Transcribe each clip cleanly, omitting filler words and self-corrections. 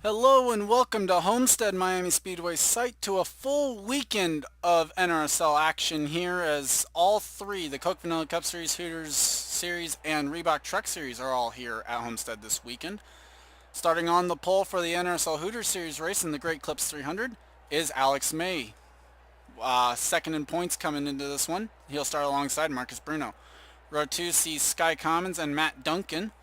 Hello and welcome to Homestead Miami Speedway's site to a full weekend of NRSL action here as all three, the Coke Vanilla Cup Series, Hooters Series, and Reebok Truck Series are all here at Homestead this weekend. Starting on the pole for the NRSL Hooters Series race in the Great Clips 300 is Alex May. Second in points coming into this one. He'll start alongside Marcus Bruno. Row 2 sees Sky Commons and Matt Duncan.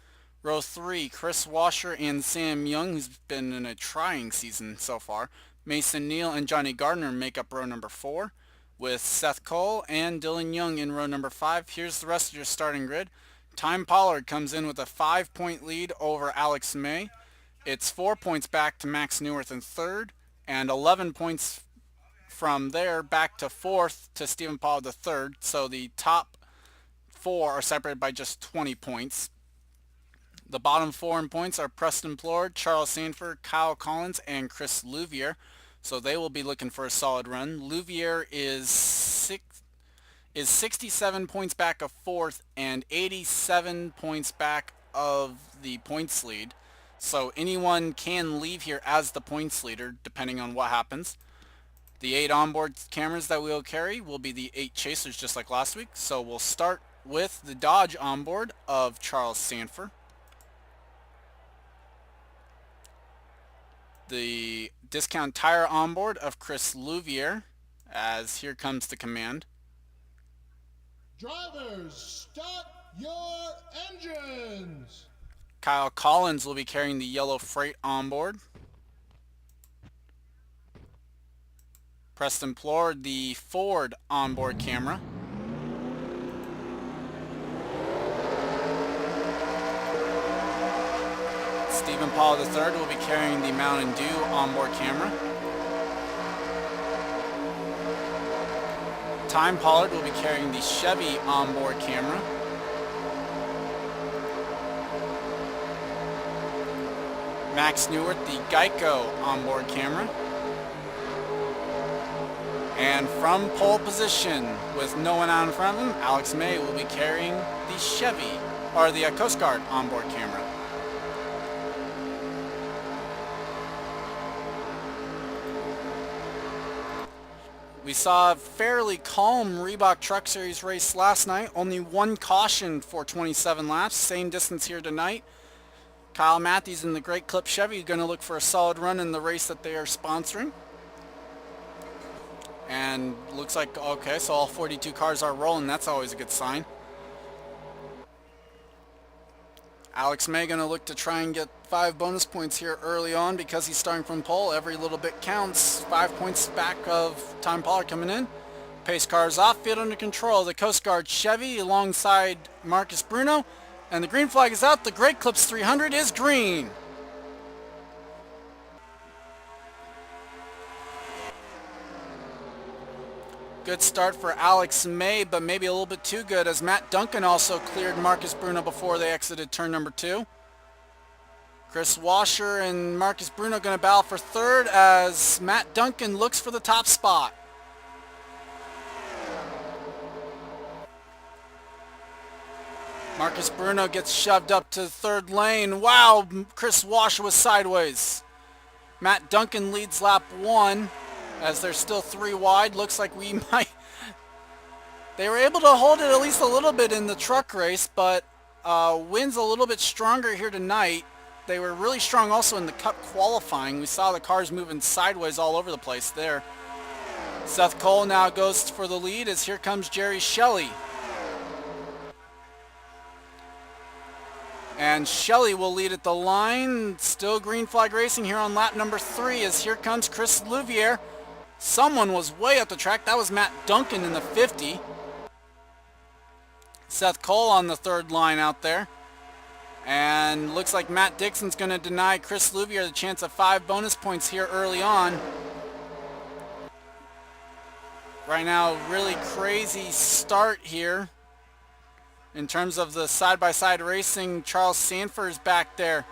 Row 3, Chris Washer and Sam Young, who's been in a trying season so far. Mason Neal and Johnny Gardner make up row number 4, with Seth Cole and Dylan Young in row number 5. Here's the rest of your starting grid. Time Pollard comes in with a 5-point lead over Alex May. It's 4 points back to Max Neuwirth in third, and 11 points from there back to fourth to Stephen Pollard the third. So the top four are separated by just 20 points. The bottom four in points are Preston Plord, Charles Sanford, Kyle Collins, and Chris Louvier. So they will be looking for a solid run. Louvier is 67 points back of fourth and 87 points back of the points lead. So anyone can leave here as the points leader depending on what happens. The 8 onboard cameras that we'll carry will be the 8 chasers just like last week. So we'll start with the Dodge onboard of Charles Sanford. The discount tire onboard of Chris Louvier, as here comes the command. Drivers, start your engines! Kyle Collins will be carrying the yellow freight onboard. Preston Plord, the Ford onboard camera. Stephen Paul III will be carrying the Mountain Dew onboard camera. Time Pollard will be carrying the Chevy onboard camera. Max Neuwirth, the Geico onboard camera. And from pole position, with no one out in front of him, Alex May will be carrying the Chevy, or the Coast Guard onboard camera. We saw a fairly calm Reebok Truck Series race last night. Only one caution for 27 laps. Same distance here tonight. Kyle Matthews in the Great Clip Chevy going to look for a solid run in the race that they are sponsoring. And looks like, okay, so all 42 cars are rolling. That's always a good sign. Alex May going to look to try and get 5 bonus points here early on because he's starting from pole. Every little bit counts. 5 points back of Time Pollard coming in. Pace cars off, field under control. The Coast Guard Chevy alongside Marcus Bruno. And the green flag is out. The Great Clips 300 is green. Good start for Alex May, but maybe a little bit too good as Matt Duncan also cleared Marcus Bruno before they exited turn number 2. Chris Washer and Marcus Bruno going to battle for third as Matt Duncan looks for the top spot. Marcus Bruno gets shoved up to third lane. Wow, Chris Washer was sideways. Matt Duncan leads lap 1. As they're still 3 wide, looks like we might... They were able to hold it at least a little bit in the truck race, but wind's a little bit stronger here tonight. They were really strong also in the Cup qualifying. We saw the cars moving sideways all over the place there. Seth Cole now goes for the lead as here comes Jerry Shelley. And Shelley will lead at the line. Still green flag racing here on lap number 3 as here comes Chris Louvier. Someone was way up the track. That was Matt Duncan in the 50. Seth Cole on the third line out there. And looks like Matt Dixon's going to deny Chris Louvier the chance of 5 bonus points here early on. Right now, really crazy start here. In terms of the side-by-side racing, Charles Sanford is back there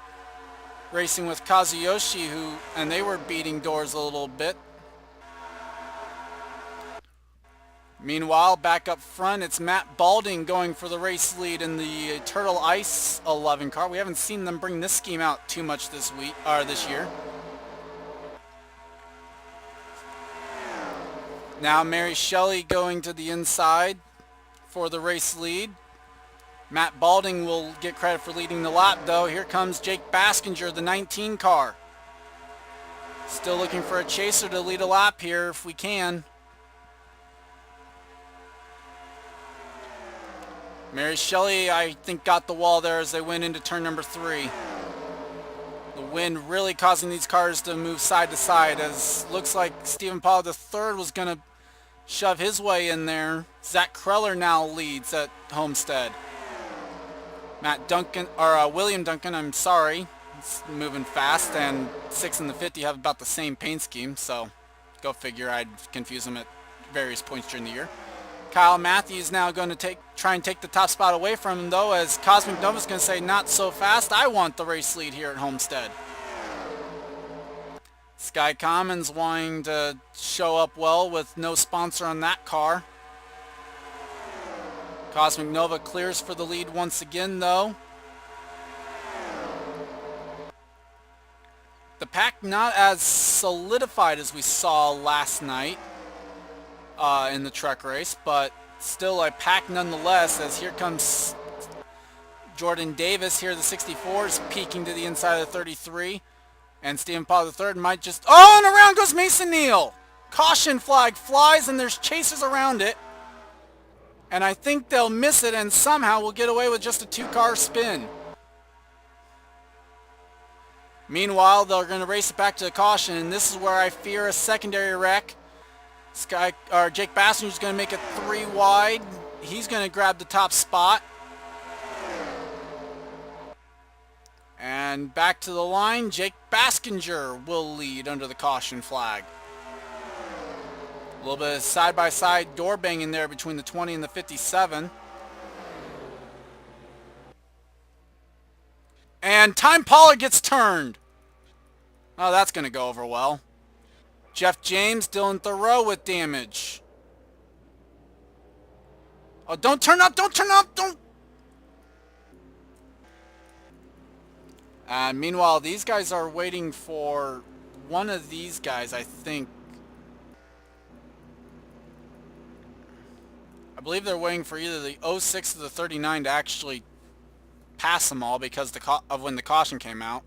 racing with Kazuyoshi, and they were beating doors a little bit. Meanwhile, back up front, it's Matt Balding going for the race lead in the Turtle Ice 11 car. We haven't seen them bring this scheme out too much this year. Now Mary Shelley going to the inside for the race lead. Matt Balding will get credit for leading the lap though. Here comes Jake Baskinger, the 19 car. Still looking for a chaser to lead a lap here if we can. Mary Shelley, I think, got the wall there as they went into turn number 3. The wind really causing these cars to move side to side, as looks like Stephen Pollard III was going to shove his way in there. Zach Kreller now leads at Homestead. Matt Duncan, or William Duncan, I'm sorry, it's moving fast, and 6 and the 50 have about the same paint scheme, so go figure. I'd confuse them at various points during the year. Kyle Matthews now going to try and take the top spot away from him, though, as Cosmic Nova's going to say, not so fast. I want the race lead here at Homestead. Sky Commons wanting to show up well with no sponsor on that car. Cosmic Nova clears for the lead once again, though. The pack not as solidified as we saw last night in the truck race, but still a pack nonetheless, as here comes Jordan Davis here, the 64 is peeking to the inside of the 33, and Stephen Paul III might just, oh, and around goes Mason Neal. Caution flag flies, and there's chasers around it, and I think they'll miss it, and somehow we'll get away with just a 2-car spin. Meanwhile, they're going to race it back to the caution, and this is where I fear a secondary wreck. Jake Bassinger's going to make it 3 wide. He's going to grab the top spot. And back to the line, Jake Baskinger will lead under the caution flag. A little bit of side-by-side door banging there between the 20 and the 57. And Time Pollard gets turned. Oh, that's going to go over well. Jeff James, Dylan Thoreau with damage. Oh, don't turn up, don't turn up, don't. Meanwhile, these guys are waiting for one of these guys, I think. I believe they're waiting for either the 06 or the 39 to actually pass them all because of when the caution came out.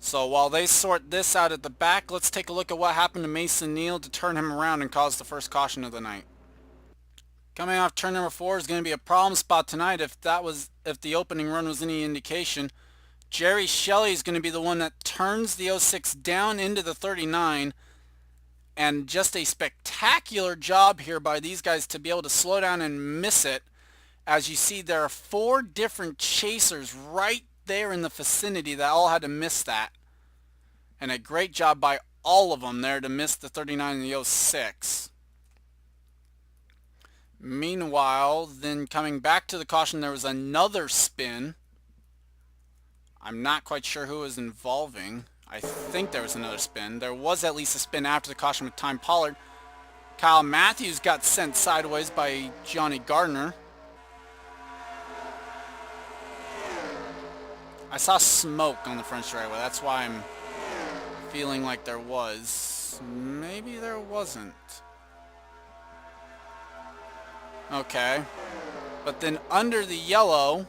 So while they sort this out at the back, let's take a look at what happened to Mason Neal to turn him around and cause the first caution of the night. Coming off turn number 4 is going to be a problem spot tonight if the opening run was any indication. Jerry Shelley is going to be the one that turns the 06 down into the 39, and just a spectacular job here by these guys to be able to slow down and miss it. As you see, there are 4 different chasers right there in the vicinity that all had to miss that. And a great job by all of them there to miss the 39 and the 06. Meanwhile, then coming back to the caution, there was another spin. I'm not quite sure who was involving. I think there was another spin. There was at least a spin after the caution with Time Pollard. Kyle Matthews got sent sideways by Johnny Gardner. I saw smoke on the front straightaway. That's why I'm feeling like there was. Maybe there wasn't. Okay. But then under the yellow,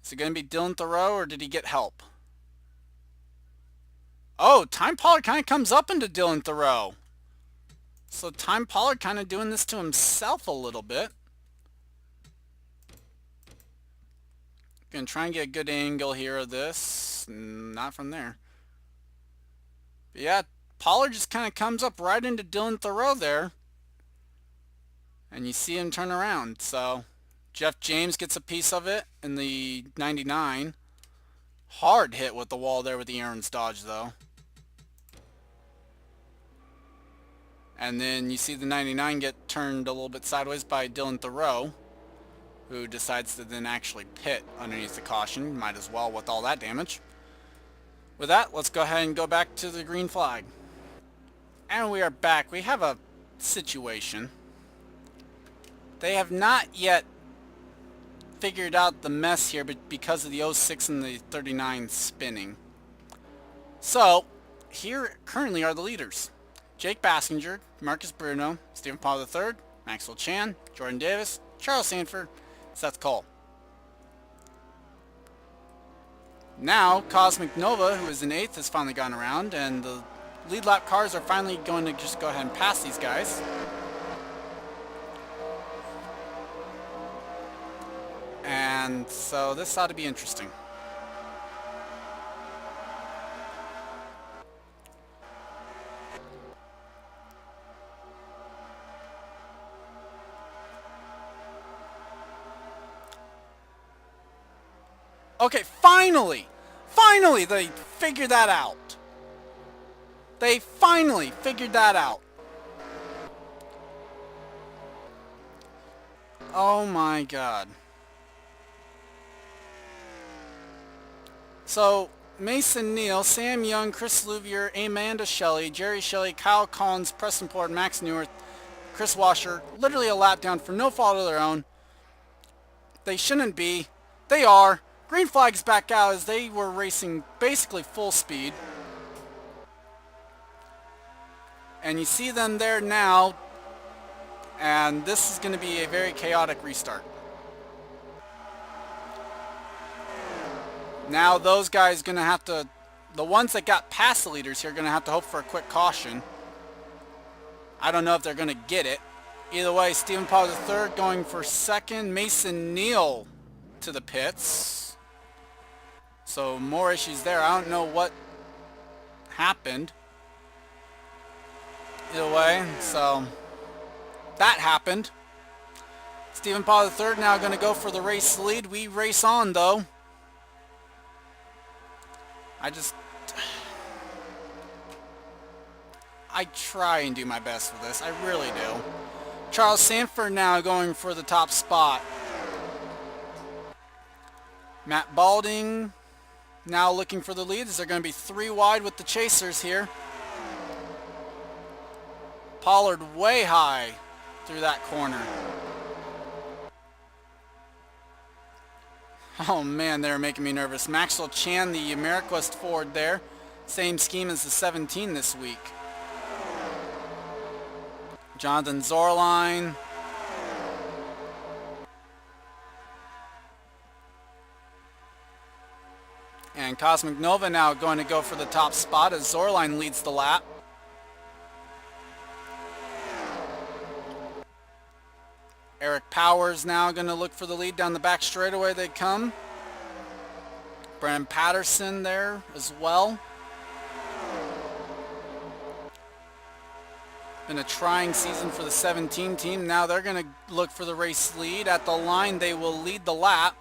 is it going to be Dylan Thoreau or did he get help? Oh, Time Pollard kind of comes up into Dylan Thoreau. So Time Pollard kind of doing this to himself a little bit. Gonna try and get a good angle here of this. Not from there. But yeah, Pollard just kind of comes up right into Dylan Thoreau there. And you see him turn around. So Jeff James gets a piece of it in the 99. Hard hit with the wall there with the Aaron's Dodge though. And then you see the 99 get turned a little bit sideways by Dylan Thoreau, who decides to then actually pit underneath the caution. Might as well with all that damage. With that, let's go ahead and go back to the green flag. And we are back. We have a situation. They have not yet figured out the mess here, but because of the 06 and the 39 spinning. So, here currently are the leaders. Jake Bassinger, Marcus Bruno, Stephen Paul III, Maxwell Chan, Jordan Davis, Charles Sanford, Seth Cole. Now, Cosmic Nova, who is in 8th, has finally gone around, and the lead lap cars are finally going to just go ahead and pass these guys. And so this ought to be interesting. Okay, finally they figured that out. They finally figured that out. Oh my God. So, Mason Neal, Sam Young, Chris Louvier, Amanda Shelley, Jerry Shelley, Kyle Collins, Preston Port, Max Neworth, Chris Washer, literally a lap down for no fault of their own. They shouldn't be. They are. Green flag's back out as they were racing basically full speed. And you see them there now. And this is going to be a very chaotic restart. Now those guys going to have to, the ones that got past the leaders here are going to have to hope for a quick caution. I don't know if they're going to get it. Either way, Stephen Paul III going for second. Mason Neal to the pits. So more issues there. I don't know what happened. Either way, so that happened. Stephen Paul III now going to go for the race lead. We race on though. I try and do my best with this. I really do. Charles Sanford now going for the top spot. Matt Balding now looking for the lead. They're going to be 3 wide with the chasers here. Pollard way high through that corner. Oh man, they're making me nervous. Maxwell Chan, the AmeriQuest Ford there. Same scheme as the 17 this week. Jonathan Zorline. And Cosmic Nova now going to go for the top spot as Zorline leads the lap. Eric Powers now going to look for the lead down the back straightaway they come. Brandon Patterson there as well. Been a trying season for the 17 team. Now they're going to look for the race lead. At the line, they will lead the lap.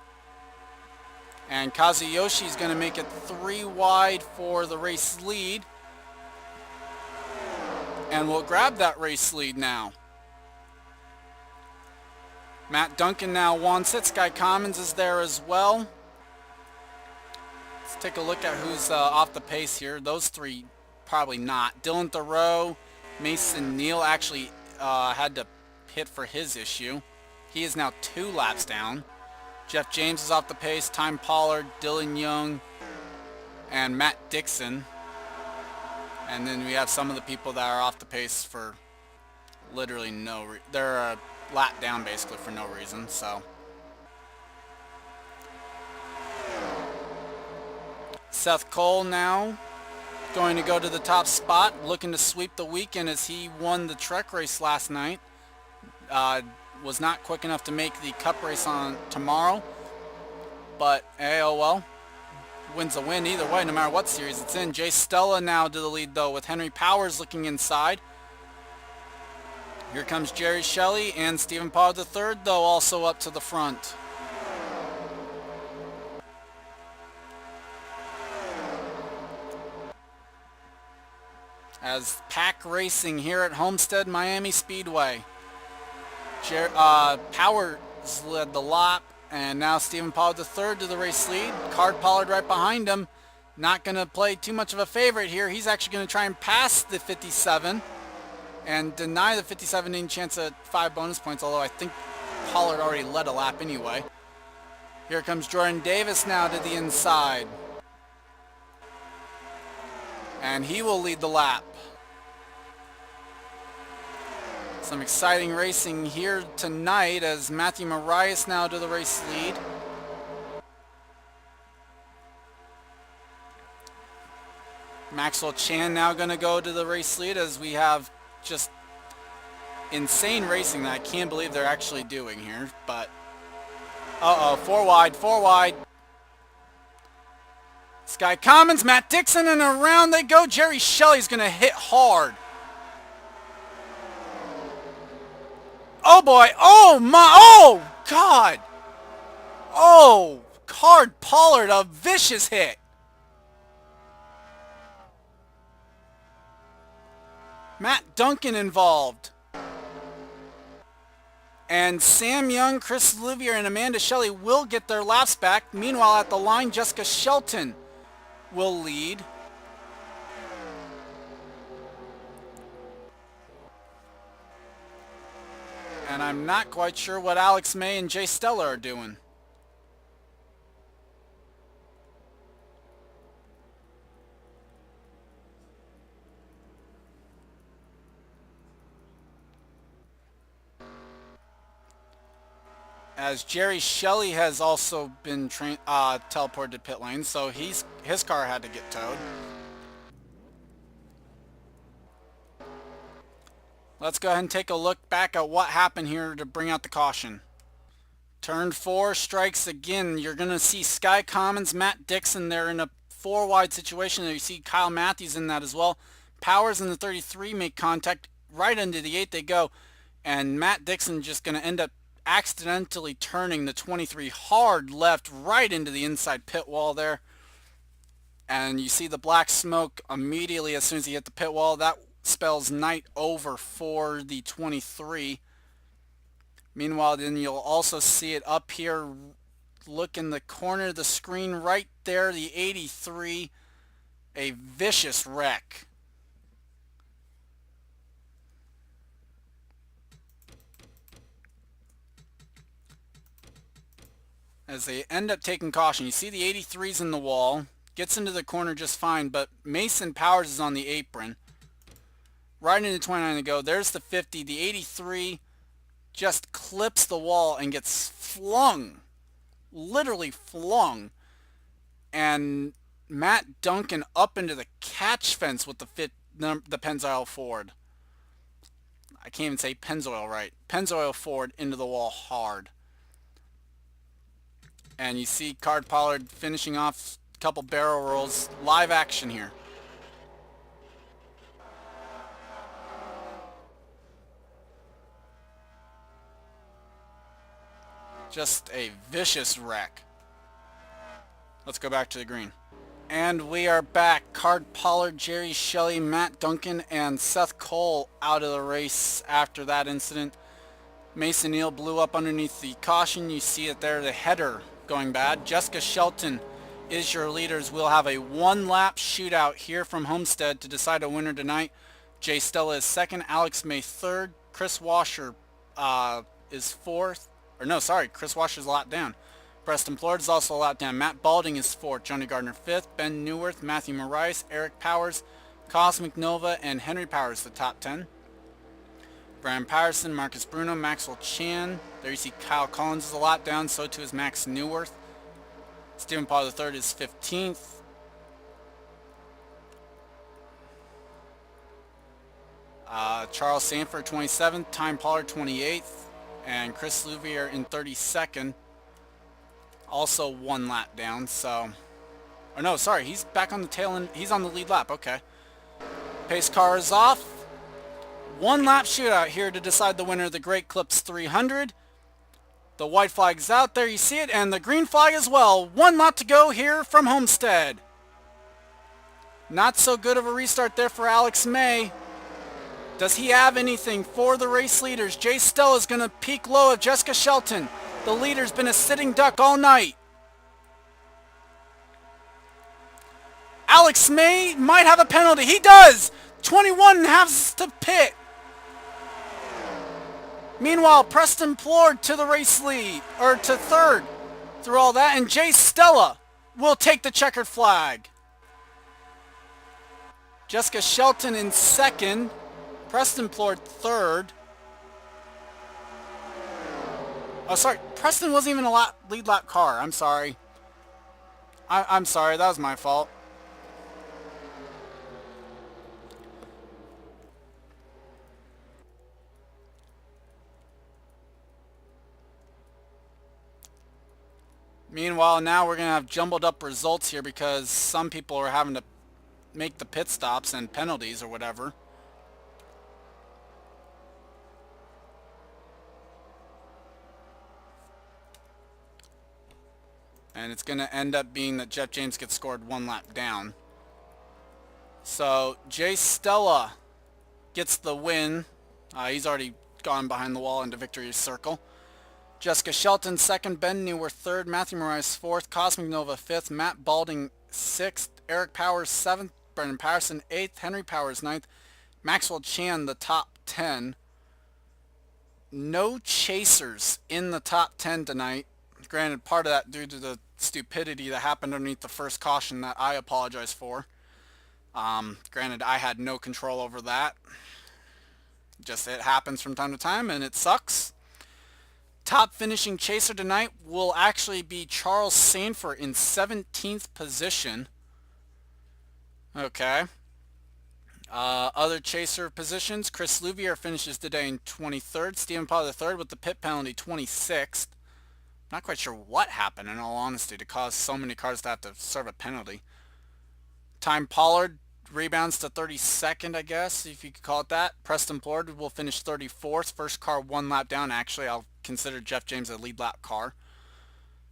And Kazuyoshi is going to make it 3 wide for the race lead. And will grab that race lead now. Matt Duncan now wants it. Sky Commons is there as well. Let's take a look at who's off the pace here. Those 3 probably not. Dylan Thoreau, Mason Neal actually had to hit for his issue. He is now 2 laps down. Jeff James is off the pace. Time Pollard, Dylan Young, and Matt Dixon. And then we have some of the people that are off the pace for literally no reason. They're a lap down basically for no reason. So Seth Cole now going to go to the top spot, looking to sweep the weekend as he won the truck race last night. Was not quick enough to make the cup race on tomorrow, but hey, oh well. Wins a win either way, no matter what series it's in. Jay Stella now to the lead though, with Henry Powers looking inside. Here comes Jerry Shelley and Stephen Paul III though also up to the front. As pack racing here at Homestead Miami Speedway. Powers led the lap, and now Stephen Pollard III to the race lead. Card Pollard right behind him. Not going to play too much of a favorite here. He's actually going to try and pass the 57 and deny the 57 any chance at 5 bonus points, although I think Pollard already led a lap anyway. Here comes Jordan Davis now to the inside. And he will lead the lap. Some exciting racing here tonight as Matthew Marias now to the race lead. Maxwell Chan now going to go to the race lead as we have just insane racing that I can't believe they're actually doing here. But, uh-oh, four wide. Sky Commons, Matt Dixon, and around they go. Jerry Shelley's going to hit hard. Oh boy, oh my, oh God. Oh, Card Pollard, a vicious hit. Matt Duncan involved. And Sam Young, Chris Olivier, and Amanda Shelley will get their laps back. Meanwhile, at the line, Jessica Shelton will lead. And I'm not quite sure what Alex May and Jay Stella are doing. As Jerry Shelley has also been teleported to pit lane, so his car had to get towed. Let's go ahead and take a look back at what happened here to bring out the caution. Turn 4 strikes again. You're going to see Sky Commons, Matt Dixon. They're in a 4 wide situation. You see Kyle Matthews in that as well. Powers in the 33 make contact. Right into the 8 they go. And Matt Dixon just going to end up accidentally turning the 23 hard left right into the inside pit wall there. And you see the black smoke immediately as soon as he hit the pit wall. That spells night over for the 23. Meanwhile, then you'll also see it up here. Look in the corner of the screen right there, the 83. A vicious wreck. As they end up taking caution. You see the 83's in the wall. Gets into the corner just fine, but Mason Powers is on the apron. Right into 29 to go. There's the 50. The 83 just clips the wall and gets flung. Literally flung. And Matt Duncan up into the catch fence with the Pennzoil Ford. I can't even say Pennzoil right. Pennzoil Ford into the wall hard. And you see Card Pollard finishing off a couple barrel rolls. Live action here. Just a vicious wreck. Let's go back to the green. And we are back. Card Pollard, Jerry Shelley, Matt Duncan, and Seth Cole out of the race after that incident. Mason Neal blew up underneath the caution. You see it there, the header going bad. Jessica Shelton is your leaders. We'll have a one-lap shootout here from Homestead to decide a winner tonight. Jay Stella is second. Alex May third. Chris Washer is fourth. Or no, sorry, Chris Washer's a lap down. Preston Plord is also a lap down. Matt Balding is fourth. Johnny Gardner fifth. Ben Neuwirth, Matthew Marias, Eric Powers, Cosmic Nova, and Henry Powers the top 10. Brian Patterson, Marcus Bruno, Maxwell Chan. There you see Kyle Collins is a lap down. So too is Max Neuwirth. Stephen Paul III is 15th. Charles Sanford 27th. Time Pollard 28th. And Chris Louvier in 32nd. Also one lap down, so... Or no, sorry, he's back on the tail end. He's on the lead lap, okay. Pace car is off. One lap shootout here to decide the winner of the Great Clips 300. The white flag's out there, you see it, and the green flag as well. One lap to go here from Homestead. Not so good of a restart there for Alex May. Does he have anything for the race leaders? Jay Stella is going to peak low of Jessica Shelton. The leader's been a sitting duck all night. Alex May might have a penalty. He does! 21 has to pit. Meanwhile, Preston Plord to the race lead, or to third through all that, and Jay Stella will take the checkered flag. Jessica Shelton in second. Preston Plord third. Oh, sorry. Preston wasn't even a lead lap car. I'm sorry. I'm sorry. That was my fault. Meanwhile, now we're going to have jumbled up results here because some people are having to make the pit stops and penalties or whatever. And it's going to end up being that Jeff James gets scored one lap down. So Jay Stella gets the win. He's already gone behind the wall into victory circle. Jessica Shelton second, Ben Newer third, Matthew Moraes fourth, Cosmic Nova fifth, Matt Balding sixth, Eric Powers seventh, Brendan Patterson eighth, Henry Powers ninth, Maxwell Chan the top 10. No chasers in the top 10 tonight. Granted, part of that due to the stupidity that happened underneath the first caution that I apologize for. Granted, I had no control over that. Just it happens from time to time and it sucks. Top finishing chaser tonight will actually be Charles Sanford in 17th position. Okay. Other chaser positions, Chris Louvier finishes today in 23rd. Stephen Potter III with the pit penalty 26th. Not quite sure what happened in all honesty to cause so many cars to have to serve a penalty. Time Pollard rebounds to 32nd, I guess, if you could call it that. Preston Plord will finish 34th. First car one lap down. Actually, I'll consider Jeff James a lead lap car.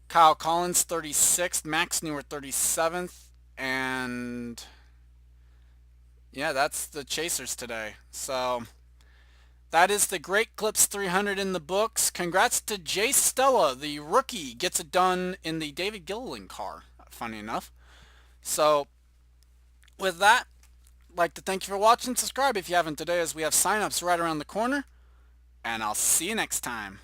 Kyle Collins 36th. Max Newer 37th. And yeah, that's the chasers today. So that is the Great Clips 300 in the books. Congrats to Jay Stella, the rookie, gets it done in the David Gilliland car, funny enough. So with that, I'd like to thank you for watching. Subscribe if you haven't today, as we have signups right around the corner. And I'll see you next time.